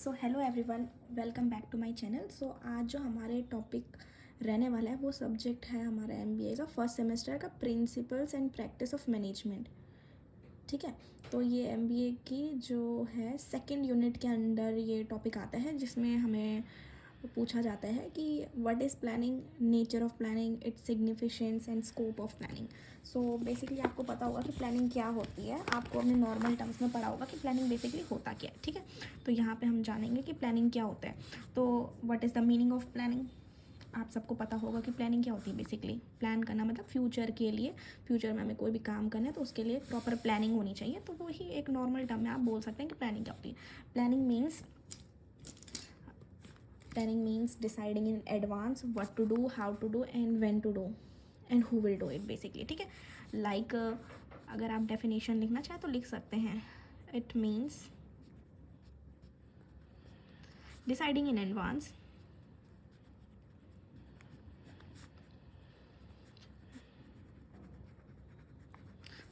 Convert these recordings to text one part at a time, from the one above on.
So hello everyone, welcome back to my channel. So आज जो हमारे टॉपिक रहने वाला है वो सब्जेक्ट है हमारा एमबीए का फर्स्ट सेमेस्टर का principles and practice of management. ठीक है, तो ये एमबीए की जो है सेकंड यूनिट के अंडर ये टॉपिक आता है, जिसमें हमें पूछा जाता है कि what is planning, nature of planning, its significance and scope of planning. So basically आपको पता होगा कि प्लानिंग क्या होती है, आपको अपने नॉर्मल टर्म्स में पढ़ा होगा कि प्लानिंग बेसिकली होता क्या है। ठीक है, तो यहाँ पे हम जानेंगे कि प्लानिंग क्या होता है। तो what is the meaning of planning, आप सबको पता होगा कि प्लानिंग क्या होती है। बेसिकली प्लान करना मतलब फ्यूचर के लिए, फ्यूचर में हमें कोई भी काम करना है तो उसके लिए प्रॉपर प्लानिंग होनी चाहिए। तो वही एक नॉर्मल टर्म में आप बोल सकते हैं कि प्लानिंग क्या होती है। Planning means deciding in advance what to do, how to do and when to do and who will do it basically. ठीक है, लाइक अगर आप डेफिनेशन लिखना चाहें तो लिख सकते हैं, it means deciding in advance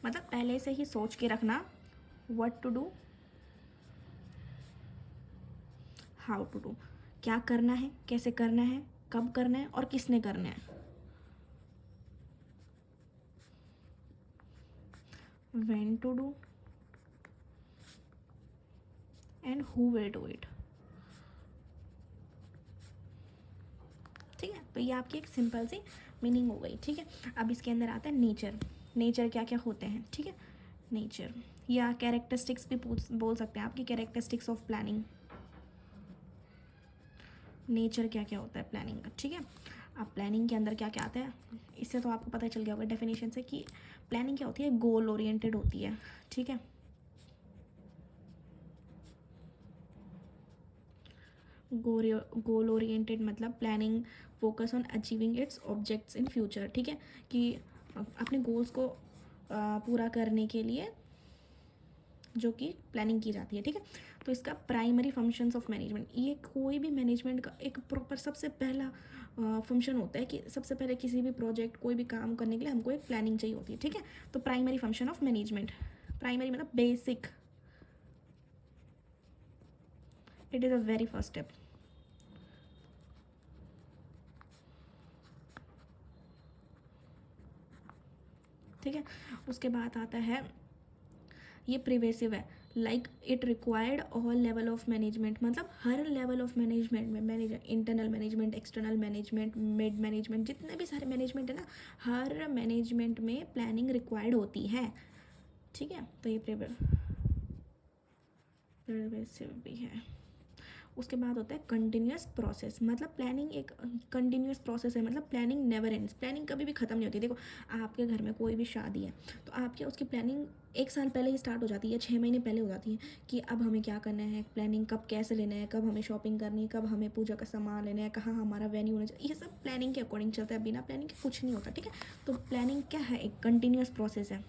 मतलब पहले से ही सोच के रखना, what to do, how to do, क्या करना है, कैसे करना है, कब करना है और किसने करना है, when to do and who will do it. ठीक है, तो ये आपकी एक सिंपल सी मीनिंग हो गई। ठीक है, अब इसके अंदर आता है नेचर। नेचर क्या क्या होते हैं, ठीक है, नेचर या कैरेक्टरिस्टिक्स भी बोल सकते हैं आपकी, कैरेक्टरिस्टिक्स ऑफ प्लानिंग। नेचर क्या क्या होता है प्लानिंग का। ठीक है, अब प्लानिंग के अंदर क्या क्या आता है, इससे तो आपको पता चल गया होगा डेफिनेशन से कि प्लानिंग क्या होती है, गोल ओरिएंटेड होती है। ठीक है, गोल ओरिएंटेड मतलब planning focus on achieving its objects in future. ठीक है, कि अपने गोल्स को पूरा करने के लिए जो कि प्लानिंग की जाती है। ठीक है, तो इसका प्राइमरी फंक्शंस ऑफ मैनेजमेंट, ये कोई भी मैनेजमेंट का एक प्रॉपर सबसे पहला फंक्शन होता है कि सबसे पहले किसी भी प्रोजेक्ट, कोई भी काम करने के लिए हमको एक प्लानिंग चाहिए होती है। ठीक है, तो primary function of management, primary मतलब basic, it is a very first step. ठीक है, उसके बाद आता है ये प्रिवेसिव है, like it required all level of management, मतलब हर लेवल ऑफ मैनेजमेंट में, manager, internal management, external management, mid management, जितने भी सारे मैनेजमेंट है ना, हर मैनेजमेंट में प्लानिंग रिक्वायर्ड होती है। ठीक है, तो ये प्रिवेसिव भी है। उसके बाद होता है कंटिन्यूस प्रोसेस, मतलब प्लानिंग एक कंटिन्यूस प्रोसेस है, मतलब प्लानिंग नेवर एंड्स, प्लानिंग कभी भी ख़त्म नहीं होती। देखो, आपके घर में कोई भी शादी है तो आपके उसकी प्लानिंग एक साल पहले ही स्टार्ट हो जाती है, 6 महीने पहले हो जाती है कि अब हमें क्या करना है, प्लानिंग कब कैसे लेना है, कब हमें शॉपिंग करनी है, कब हमें पूजा का सामान लेना है, कहाँ हमारा वेन्यू होना चाहिए, ये सब प्लानिंग के अकॉर्डिंग चलता है, बिना प्लानिंग के कुछ नहीं होता। ठीक है, तो प्लानिंग क्या है, एक कंटिन्यूस प्रोसेस है।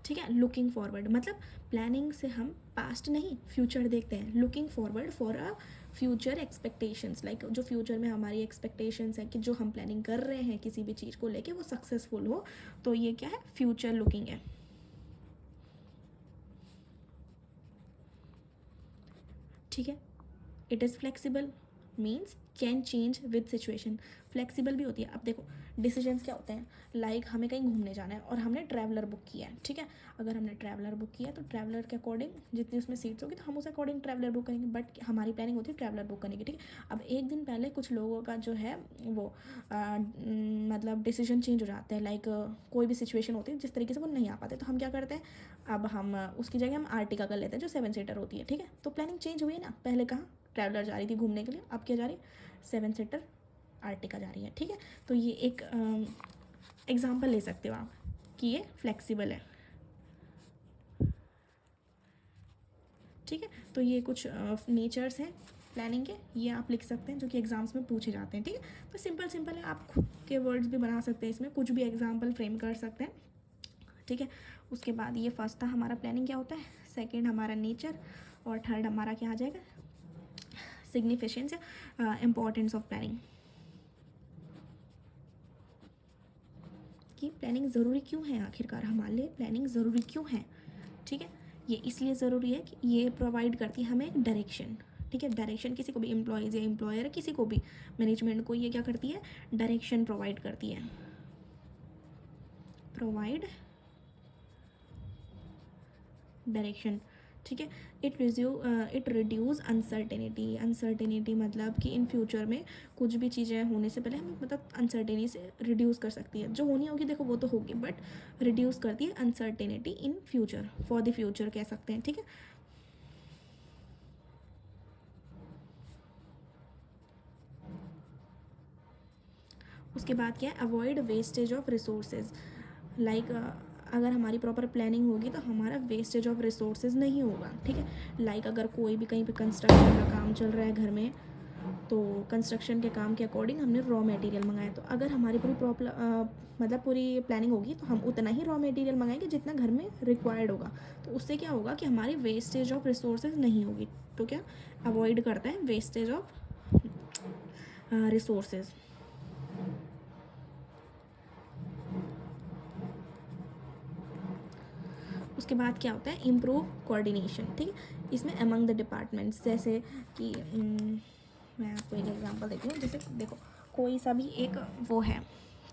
ठीक है, लुकिंग फॉरवर्ड मतलब प्लानिंग से हम पास्ट नहीं फ्यूचर देखते हैं, looking forward for a future expectations, like जो फ्यूचर में हमारी एक्सपेक्टेशंस है कि जो हम प्लानिंग कर रहे हैं किसी भी चीज़ को लेके वो सक्सेसफुल हो, तो ये क्या है, फ्यूचर लुकिंग है। ठीक है, it is flexible means can change with situation, flexible भी होती है। अब देखो, डिसीजंस क्या होते हैं, लाइक हमें कहीं घूमने जाना है और हमने ट्रैवलर बुक किया है। ठीक है, अगर हमने ट्रैवलर बुक किया है तो ट्रैवलर के अकॉर्डिंग जितनी उसमें सीट्स होगी तो हम उस अकॉर्डिंग ट्रैवलर बुक करेंगे, बट हमारी प्लानिंग होती है ट्रैवलर बुक करने की। ठीक है, अब एक दिन पहले कुछ लोगों का जो है वो मतलब डिसीजन चेंज हो जाता है, लाइक कोई भी सिचुएशन होती है जिस तरीके से वो नहीं आ पाते, तो हम क्या करते हैं, अब हम उसकी जगह हम आर्टिका कर लेते हैं जो 7 सीटर होती है। ठीक है, तो प्लानिंग चेंज हुई है ना, पहले कहाँ ट्रैवलर जा रही थी घूमने के लिए, अब क्या जा रही है, 7 सीटर आर्टिका जा रही है। ठीक है, तो ये एक एग्जाम्पल ले सकते हो आप कि ये फ्लेक्सिबल है। ठीक है, तो ये कुछ नेचर्स हैं प्लानिंग के, ये आप लिख सकते हैं जो कि एग्जाम्स में पूछे जाते हैं। ठीक है, तो सिंपल सिंपल है, आप खुद के वर्ड्स भी बना सकते हैं, इसमें कुछ भी एग्जाम्पल फ्रेम कर सकते हैं। ठीक है, उसके बाद ये फर्स्ट था हमारा प्लानिंग क्या होता है, सेकेंड हमारा नेचर, और थर्ड हमारा क्या आ जाएगा, सिग्निफिकेंस या इम्पोर्टेंस ऑफ प्लानिंग, कि प्लानिंग ज़रूरी क्यों है, आखिरकार हमारे लिए प्लानिंग ज़रूरी क्यों है। ठीक है, ये इसलिए ज़रूरी है कि ये प्रोवाइड करती है हमें एक डायरेक्शन। ठीक है, डायरेक्शन किसी को भी, एम्प्लॉयज़ या एम्प्लॉयर, किसी को भी, मैनेजमेंट को ये क्या करती है, डायरेक्शन प्रोवाइड करती है, प्रोवाइड डायरेक्शन। ठीक है, इट रिड्यूस अनसर्टेनिटी मतलब कि इन फ्यूचर में कुछ भी चीज़ें होने से पहले हमें मतलब अनसर्टेनिटी से रिड्यूस कर सकती है। जो होनी होगी देखो वो तो होगी, बट रिड्यूस करती है uncertainty in future, for the future कह सकते हैं। ठीक है, उसके बाद क्या है, avoid wastage of resources. Like अगर हमारी प्रॉपर प्लानिंग होगी तो हमारा वेस्टेज ऑफ रिसोर्सेज नहीं होगा। ठीक है, लाइक अगर कोई भी कहीं पे कंस्ट्रक्शन का काम चल रहा है घर में, तो कंस्ट्रक्शन के काम के अकॉर्डिंग हमने रॉ मटेरियल मंगाया, तो अगर हमारी पूरी मतलब पूरी प्लानिंग होगी तो हम उतना ही रॉ मटेरियल मंगाएंगे जितना घर में रिक्वायर्ड होगा। तो उससे क्या होगा कि हमारी वेस्टेज ऑफ रिसोर्सेज नहीं होगी। तो क्या अवॉइड करता है वेस्टेज ऑफ रिसोर्सेज। उसके बाद क्या होता है, इम्प्रूव कोऑर्डिनेशन। ठीक है, इसमें अमंग द डिपार्टमेंट्स, जैसे कि मैं आपको एक एग्जांपल देती हूँ। जैसे देखो, कोई सा भी एक वो है,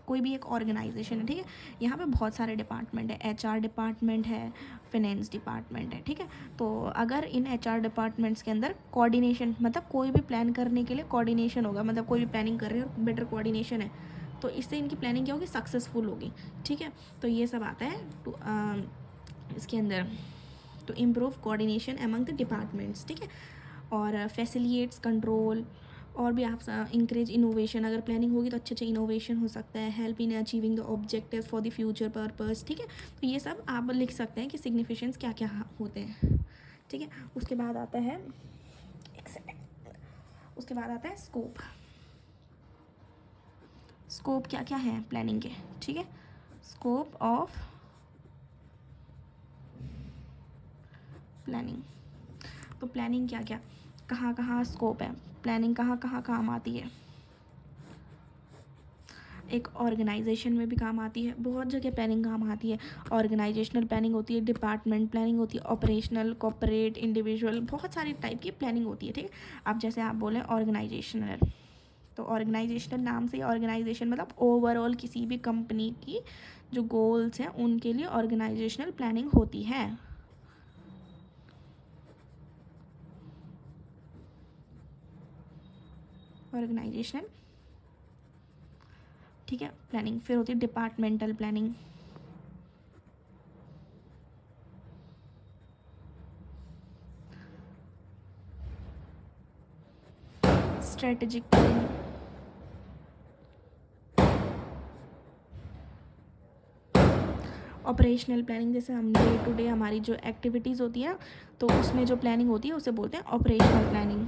कोई भी एक ऑर्गेनाइजेशन है। ठीक है, यहाँ पे बहुत सारे डिपार्टमेंट है, एचआर डिपार्टमेंट है, फाइनेंस डिपार्टमेंट है। ठीक है, तो अगर इन एचआर डिपार्टमेंट्स के अंदर कोऑर्डिनेशन, मतलब कोई भी प्लान करने के लिए कोऑर्डिनेशन होगा, मतलब कोई भी प्लानिंग कर रहे हैं और बेटर कोऑर्डिनेशन है, तो इससे इनकी प्लानिंग क्या होगी, सक्सेसफुल होगी। ठीक है, तो ये सब आता है इसके अंदर, to improve coordination among the departments. ठीक है, और फैसिलिटेट्स कंट्रोल, और भी आप इंकरेज इनोवेशन। अगर प्लानिंग होगी तो अच्छे अच्छे इनोवेशन हो सकता है। Help in achieving the objective for the future purpose. ठीक है, तो ये सब आप लिख सकते हैं कि सिग्निफिकेंस क्या क्या होते हैं। ठीक है, उसके बाद आता है उसके बाद आता है स्कोप। स्कोप क्या क्या है प्लानिंग के। ठीक है, स्कोप ऑफ प्लानिंग, तो प्लानिंग क्या क्या, कहाँ कहाँ स्कोप है, प्लानिंग कहाँ कहाँ काम आती है। एक ऑर्गेनाइजेशन में भी काम आती है, बहुत जगह प्लानिंग काम आती है। ऑर्गेनाइजेशनल प्लानिंग होती है, डिपार्टमेंट प्लानिंग होती है, ऑपरेशनल, कॉर्पोरेट, इंडिविजुअल, बहुत सारी टाइप की प्लानिंग होती है। ठीक है, अब जैसे आप बोलें ऑर्गेनाइजेशनल, तो ऑर्गेनाइजेशनल नाम से ऑर्गेनाइजेशन मतलब ओवरऑल किसी भी कंपनी की जो गोल्स हैं उनके लिए ऑर्गेनाइजेशनल प्लानिंग होती है। ऑर्गेनाइजेशनल, ठीक है, प्लानिंग। फिर होती है departmental planning, strategic planning, operational planning. जैसे हम डे टू डे हमारी जो एक्टिविटीज़ होती है तो उसमें जो प्लानिंग होती है उसे बोलते हैं ऑपरेशनल प्लानिंग।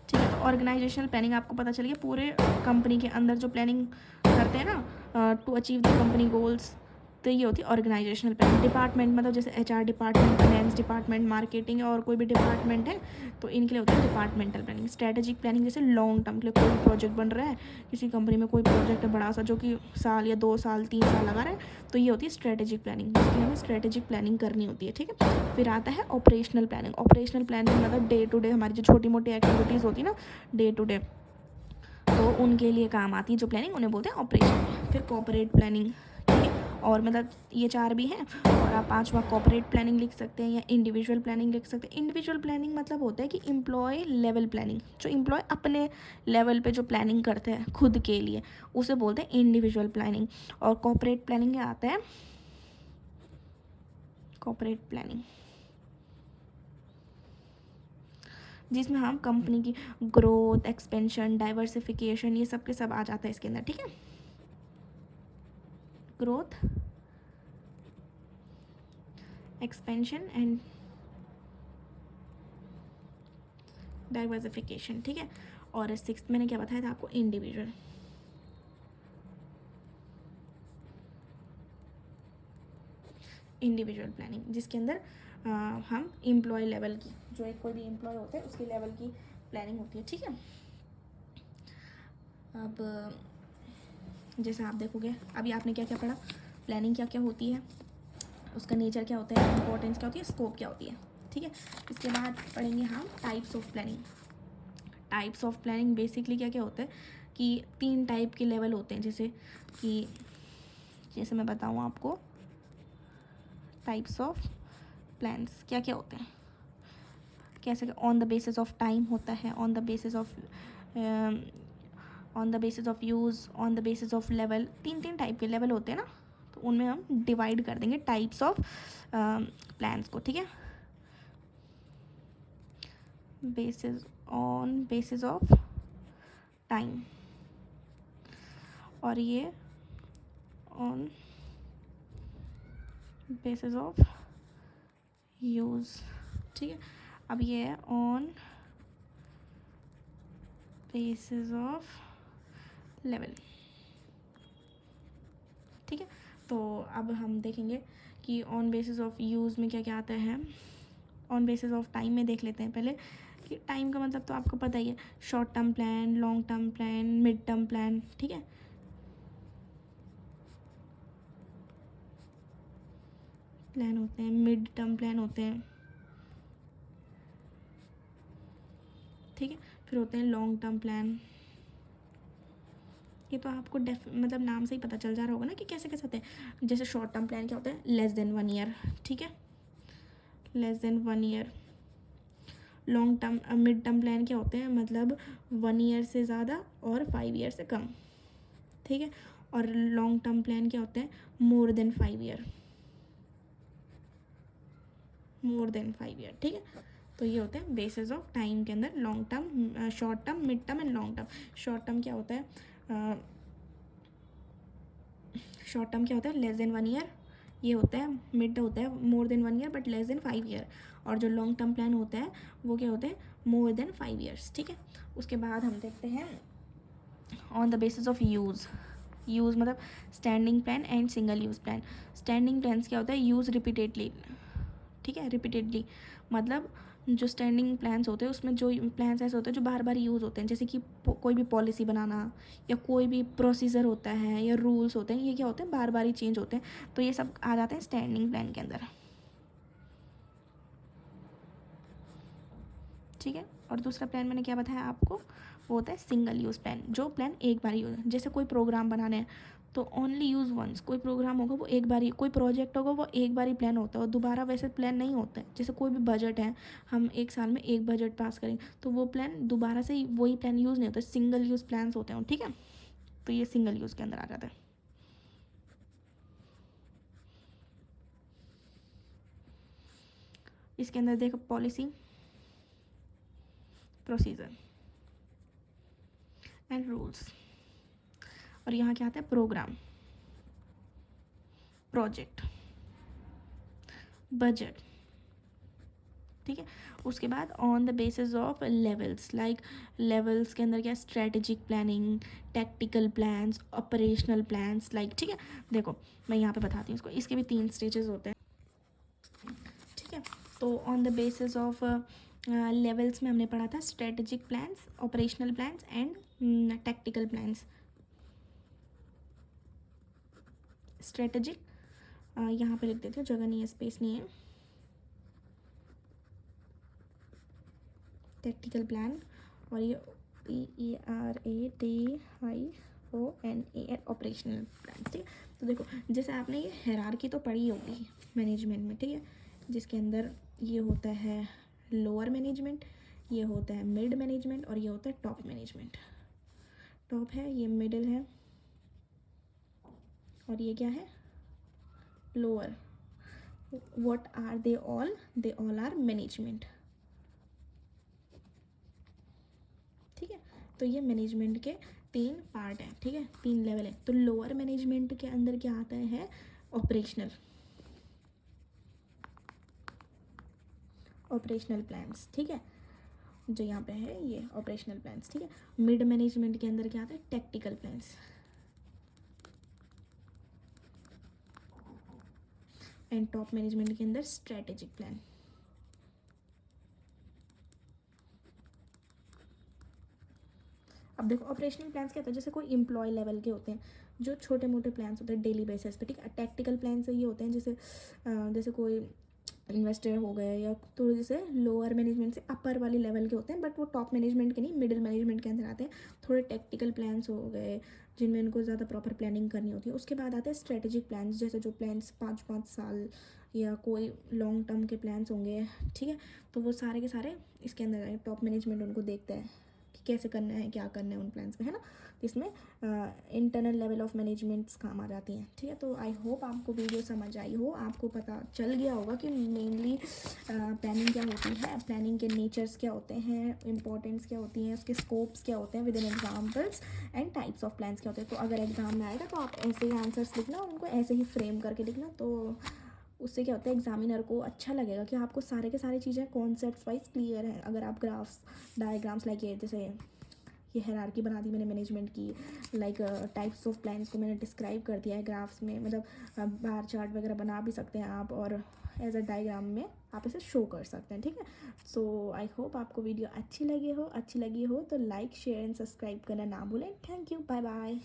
ठीक है, तो ऑर्गेनाइजेशनल प्लानिंग आपको पता चल गया, पूरे कंपनी के अंदर जो प्लानिंग करते हैं ना to achieve the company goals, तो ये होती है ऑर्गेनाइजेशनल प्लानिंग। डिपार्टमेंट मतलब जैसे HR department, finance department, marketing और कोई भी डिपार्टमेंट है तो इनके लिए होती है डिपार्टमेंटल प्लानिंग। स्ट्रेटेजिक प्लानिंग जैसे लॉन्ग टर्म के लिए कोई प्रोजेक्ट बन रहा है, किसी कंपनी में कोई प्रोजेक्ट है बड़ा सा जो कि साल या 2 साल 3 साल लगा रहा है, तो ये होती है स्ट्रेटेजिक प्लानिंग, जिसकी हमें स्ट्रेटेजिक प्लानिंग करनी होती है। ठीक है, फिर आता है ऑपरेशनल प्लानिंग। ऑपरेशनल प्लानिंग मतलब डे टू डे हमारी जो छोटी मोटी एक्टिविटीज़ होती है ना डे टू डे, तो उनके लिए काम आती है जो प्लानिंग, उन्हें बोलते हैं ऑपरेशन। फिर कॉर्पोरेट प्लानिंग, ठीक है, और मतलब ये 4 भी हैं, और आप 5वां कॉर्पोरेट प्लानिंग लिख सकते हैं या इंडिविजुअल प्लानिंग लिख सकते हैं। इंडिविजुअल प्लानिंग मतलब होता है कि एम्प्लॉय लेवल प्लानिंग, जो एम्प्लॉय अपने लेवल पे जो प्लानिंग करते हैं खुद के लिए, उसे बोलते हैं इंडिविजुअल प्लानिंग। और कॉर्पोरेट प्लानिंग में आता है कॉर्पोरेट प्लानिंग, जिसमें हम कंपनी की ग्रोथ, एक्सपेंशन, डाइवर्सिफिकेशन, ये सब के सब आ जाता है इसके अंदर। ठीक है, ग्रोथ, एक्सपेंशन एंड डाइवर्सिफिकेशन। ठीक है, और 6th मैंने क्या बताया था आपको, इंडिविजुअल। इंडिविजुअल प्लानिंग जिसके अंदर हम एम्प्लॉय लेवल की, जो एक कोई भी एम्प्लॉय होता है उसके लेवल की प्लानिंग होती है। ठीक है, अब जैसे आप देखोगे, अभी आपने क्या क्या पढ़ा, प्लानिंग क्या क्या होती है, उसका नेचर क्या होता है, इंपॉर्टेंस क्या होती है, स्कोप क्या होती है, ठीक है। इसके बाद पढ़ेंगे हम types of planning. Types of planning basically क्या क्या होता है कि 3 टाइप के लेवल होते हैं, जैसे मैं बताऊँ आपको टाइप्स ऑफ प्लान्स क्या क्या होते हैं, कैसे on the basis of time होता है, on the basis of use, on the basis of level. 3 type के लेवल होते हैं ना, तो उनमें हम डिवाइड कर देंगे टाइप्स ऑफ प्लान्स को, ठीक है। बेसिस ऑफ टाइम, और ये ऑन बेसिस ऑफ यूज़, ठीक है। अब ये है ऑन बेसिस ऑफ लेवल, ठीक है। तो अब हम देखेंगे कि ऑन बेसिस ऑफ यूज़ में क्या क्या आता है। ऑन बेसिस ऑफ टाइम में देख लेते हैं पहले कि टाइम का मतलब तो आपको पता ही है, short term plan, long term plan, mid term plan, ठीक है। प्लान होते हैं, मिड टर्म प्लान होते हैं, ठीक है। फिर होते हैं लॉन्ग टर्म प्लान। ये तो आपको मतलब नाम से ही पता चल जा रहा होगा ना कि कैसे कैसे होते हैं। जैसे शॉर्ट टर्म प्लान क्या होता है, लेस देन 1 ईयर, ठीक है, less than 1 year. Long term mid term plan क्या होते हैं, मतलब 1 ईयर से ज़्यादा और 5 ईयर से कम, ठीक है। और लॉन्ग टर्म प्लान क्या होते हैं, more than 5 year, more than 5 year, ठीक है। तो ये होते हैं बेसिस ऑफ टाइम के अंदर, long term, short term, mid term and long term. Short term क्या होता है, शॉर्ट टर्म क्या होता है, लेस देन 1 ईयर, ये होता है। मिड होता है more than 1 year but less than 5 year. और जो लॉन्ग टर्म प्लान होता है वो क्या होता है, मोर देन 5 ईयर्स, ठीक है। उसके बाद हम देखते हैं on the basis of use. Use मतलब standing plan and single use plan. Standing plans क्या होता है, यूज़ रिपीटेडली, ठीक है, रिपीटेडली मतलब जो स्टैंडिंग प्लान्स होते हैं उसमें जो प्लान्स ऐसे होते हैं जो बार बार यूज़ होते हैं, जैसे कि कोई भी पॉलिसी बनाना या कोई भी प्रोसीजर होता है या रूल्स होते हैं, ये क्या होते हैं, बार बार ही चेंज होते हैं, तो ये सब आ जाते हैं स्टैंडिंग प्लान के अंदर, ठीक है। और दूसरा प्लान मैंने क्या बताया आपको, वो होता है सिंगल यूज़ प्लान, जो प्लान एक बार यूज़, जैसे कोई प्रोग्राम बनाने हैं तो ओनली यूज़ वंस। कोई प्रोग्राम होगा वो एक बार ही, कोई प्रोजेक्ट होगा वो एक बार ही प्लान होता है और दोबारा वैसे प्लान नहीं होता है। जैसे कोई भी बजट है, हम एक साल में एक बजट पास करेंगे तो वो प्लान दोबारा से वही प्लान यूज़ नहीं होता, सिंगल यूज़ प्लान्स होते हैं, ठीक है। तो ये सिंगल यूज़ के अंदर आ जाता है। इसके अंदर देखो पॉलिसी, प्रोसीजर एंड रूल्स, और यहाँ क्या आता है, प्रोग्राम, प्रोजेक्ट, बजट, ठीक है। उसके बाद on the basis of levels, like levels के अंदर क्या, strategic planning, tactical plans, operational plans, like, ठीक है। देखो मैं यहाँ पे बताती हूँ इसको, इसके भी 3 स्टेजेस होते हैं, ठीक है। तो on the basis of levels में हमने पढ़ा था strategic plans, operational plans and tactical plans. Strategic यहाँ पे लिख देती हूँ, जगह नहीं है, स्पेस नहीं है। टैक्टिकल प्लान, और ये PERATIONAL, ऑपरेशनल प्लान, ठीक है। तो देखो जैसे आपने ये हायरार्की तो पढ़ी होगी मैनेजमेंट में, ठीक है, जिसके अंदर ये होता है लोअर मैनेजमेंट, ये होता है मिड मैनेजमेंट और ये होता है टॉप मैनेजमेंट। टॉप है, ये मिडिल है और ये क्या है, lower. What are they all are management, ठीक है। तो ये मैनेजमेंट के 3 पार्ट हैं, ठीक है, 3 लेवल है। तो लोअर मैनेजमेंट के अंदर क्या आता है, ऑपरेशनल, ऑपरेशनल प्लान्स, ठीक है, जो यहाँ पे है ये ऑपरेशनल प्लान्स, ठीक है। मिड मैनेजमेंट के अंदर क्या आता है, tactical plans, and top management के अंदर स्ट्रेटेजिक प्लान। अब देखो ऑपरेशनल प्लान्स क्या होता है, जैसे कोई एम्प्लॉय लेवल के होते हैं जो छोटे मोटे प्लान्स होते हैं डेली बेसिस पे, ठीक है। टैक्टिकल प्लान से ये होते हैं जैसे कोई इन्वेस्टर हो गए या थोड़े जैसे लोअर मैनेजमेंट से अपर वाली लेवल के होते हैं, बट वो टॉप मैनेजमेंट के नहीं, मिडिल मैनेजमेंट के अंदर आते हैं। थोड़े टेक्टिकल प्लान्स हो गए जिनमें इनको ज़्यादा प्रॉपर प्लानिंग करनी होती है। उसके बाद आते हैं स्ट्रेटेजिक प्लान्स, जैसे जो प्लान्स 5-5 साल या कोई लॉन्ग टर्म के प्लान्स होंगे, ठीक है। तो वो सारे के सारे इसके अंदर आए, टॉप मैनेजमेंट उनको देखता है कि कैसे करना है, क्या करना है उन प्लान्स में, है ना। तो इसमें इंटरनल लेवल ऑफ मैनेजमेंट्स काम आ जाती हैं, ठीक है। तो आई होप आपको वीडियो समझ आई हो, आपको पता चल गया होगा कि मेनली प्लानिंग क्या होती है, प्लानिंग के नेचर्स क्या होते हैं, इंपॉर्टेंस क्या होती हैं, उसके स्कोप्स क्या होते हैं with in examples, and types of plans क्या होते हैं। तो अगर एग्जाम में आएगा तो आप ऐसे ही आंसर्स लिखना, उनको ऐसे ही फ्रेम करके लिखना। तो उससे क्या होता है, एग्जामिनर को अच्छा लगेगा कि आपको सारे के सारी चीज़ें कॉन्सेप्ट वाइज क्लियर है। अगर आप ग्राफ्स डायग्राम्स लाइक जैसे ये हायरार्की बना दी मैंने मैनेजमेंट की, लाइक टाइप्स ऑफ प्लान्स को मैंने डिस्क्राइब कर दिया है ग्राफ्स में, मतलब बार चार्ट वगैरह बना भी सकते हैं आप, और एज अ डायग्राम में आप इसे शो कर सकते हैं, ठीक है। सो आई होप आपको वीडियो अच्छी लगी हो तो लाइक शेयर एंड सब्सक्राइब करना ना भूलें। Thank you, bye bye.